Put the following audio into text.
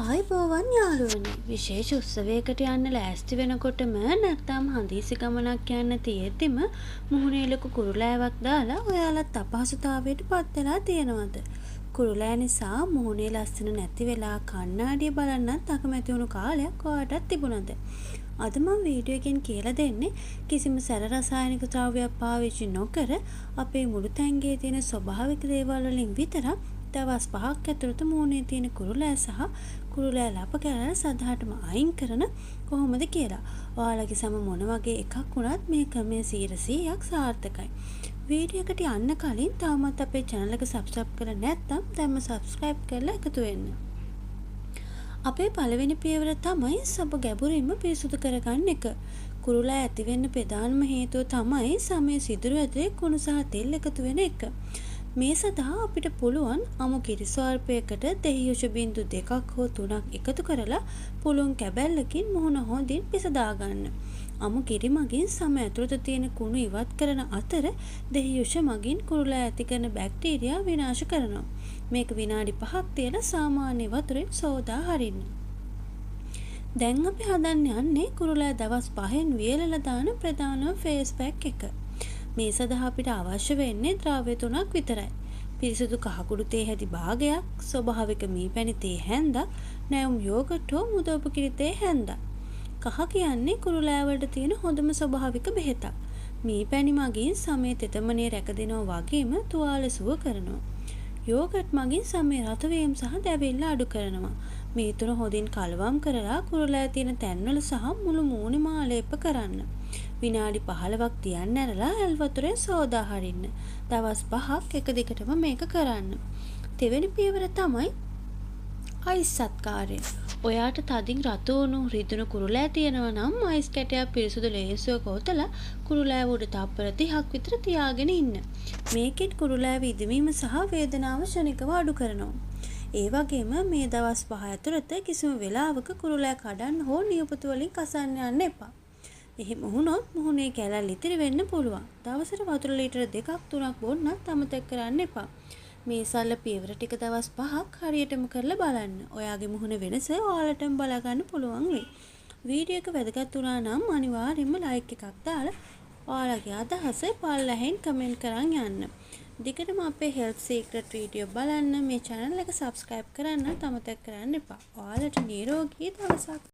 ආයිබෝවන් යාළුවනේ විශේෂ උත්සවයකට යන්න ලෑස්ති වෙනකොටම නැත්නම් හදිසි ගමනක් යන්න තියෙද්දිම මුහුණේ ලොකු කුරුලෑවක් දාලා ඔයාලත් අපහසුතාවයට පත් වෙලා තියෙනවද? කුරුලෑ නිසා මුහුණේ ලස්සන නැති වෙලා කණ්ණාඩිය බලන්නත් අකමැති වුණු කාලයක් ඔයාටත් තිබුණද? අද මම වීඩියෝ එකෙන් කියලා දෙන්නේ කිසිම සැර රසායනික ද්‍රව්‍යයක් පාවිච්චි නොකර අපේ මුළු තැන්ගේ තියෙන ස්වභාවික දේවල් වලින් විතරක් දවස් 5ක් ඇතුළත මුහුණේ තියෙන කුරුලෑ සහ කුරුලෑ ලප කැරැල්ල සදහටම අයින් කරන කොහොමද කියලා. ඔයාලගේ සම මොන වගේ එකක් වුණත් මේ ක්‍රමය 100%ක් සාර්ථකයි. වීඩියෝ එකට යන්න කලින් තාමත් අපේ channel එක subscribe කරලා නැත්නම් දැන්ම subscribe කරලා එකතු වෙන්න. අපේ පළවෙනි පියවර තමයි සබ ගැඹුරින්ම පිරිසුදු කරගන්න එක. කුරුලෑ ඇති වෙන්න ප්‍රධානම හේතුව තමයි සමේ සිදුරු ඇතුලේ කුණු සහ තෙල් එකතු වෙන එක. මේ සඳහා අපිට පුළුවන් අමු කිරි ස්වල්පයකට දෙහියොෂ බිංදු 2ක් හෝ 3ක් එකතු කරලා පුළුන් කැබැල්ලකින් මුහුණ හොඳින් පිසදා ගන්න. අමු කිරි මගින් සම ඇතුළත තියෙන කුණු ඉවත් කරන අතර දෙහියොෂ මගින් කුරුලෑ ඇති කරන බැක්ටීරියා විනාශ කරනවා. මේක විනාඩි 5ක් තියලා සාමාන්‍ය වතුරෙන් සෝදා හරින්න. දැන් අපි හදන්න යන්නේ කුරුලෑ දවස් 5න් වියලලා දාන ප්‍රධාන ෆේස් පැක් එක. මේ සඳහා අපිට අවශ්‍ය වෙන්නේ ද්‍රව්‍ය 3ක් විතරයි. පිරිසිදු කහකුඩු තේ හැදි භාගයක්, ස්වභාවික මී පැණි තේ හැන්දක්, නැවුම් යෝගට් හෝ මුදවපු කිරි තේ හැන්දක්. කහ කියන්නේ කුරුලෑ වලට තියෙන හොඳම ස්වභාවික බෙහෙතක්. මී පැණි මගින් සමේ තෙතමනේ රැකදෙනවා වගේම තුවාල සුව කරනවා. යෝගට් මගින් සමේ රත වීම සහ දැවිල්ල අඩු කරනවා. මේ තුන හොඳින් කලවම් කරලා කුරුලෑ තියෙන තැන්වල සහ මුළු මූණෙම ආලේප කරන්න. විනාඩි 15ක් තියන්න ඇරලා ඇල් වතුරෙන් සෝදා හරින්න. දවස් 5ක් එක දිගටම මේක කරන්න. දෙවෙනි පියවර තමයි අයිස් සත්කාරය. ඔයාට තදින් රතු වුණු රිදුණු කුරුලෑ තියෙනවා නම් අයිස් කැටයක් පිරිසුදු ලේසුව කොතලා කුරුලෑ උඩ තප්පර 30ක් විතර තියාගෙන ඉන්න. මේකෙන් කුරුලෑ විදවීම සහ වේදනාව ශනිකව අඩු කරනවා. ඒ වගේම මේ දවස් 5 ඇතුළත කිසිම වෙලාවක කුරුලෑ කඩන්න හෝ නියපොතු වලින් කසන්න යන්න එපා. එහෙම වුණොත් මුහුණේ කැලල් ඉතිරි වෙන්න පුළුවන්. දවසට වතුර ලීටර 2ක් 3ක් බොන්නත් අමතක කරන්න එපා. මේ සරල පියවර ටික දවස් 5ක් හරියටම කරලා බලන්න. ඔයාගේ මුහුණ වෙනස ඔයාලටම බලා ගන්න පුළුවන් වෙයි. වීඩියෝ එක වැදගත් වුණා නම් අනිවාර්යයෙන්ම ලයික් එකක් දාලා ඔයාලගේ අදහස පල්ලෙහෙන් කමෙන්ට් කරන් යන්න. දිගටම අපේ health secret වීඩියෝ බලන්න මේ channel එක subscribe කරන්න අමතක කරන්න එපා. ඔයාලට නිරෝගී දවසක්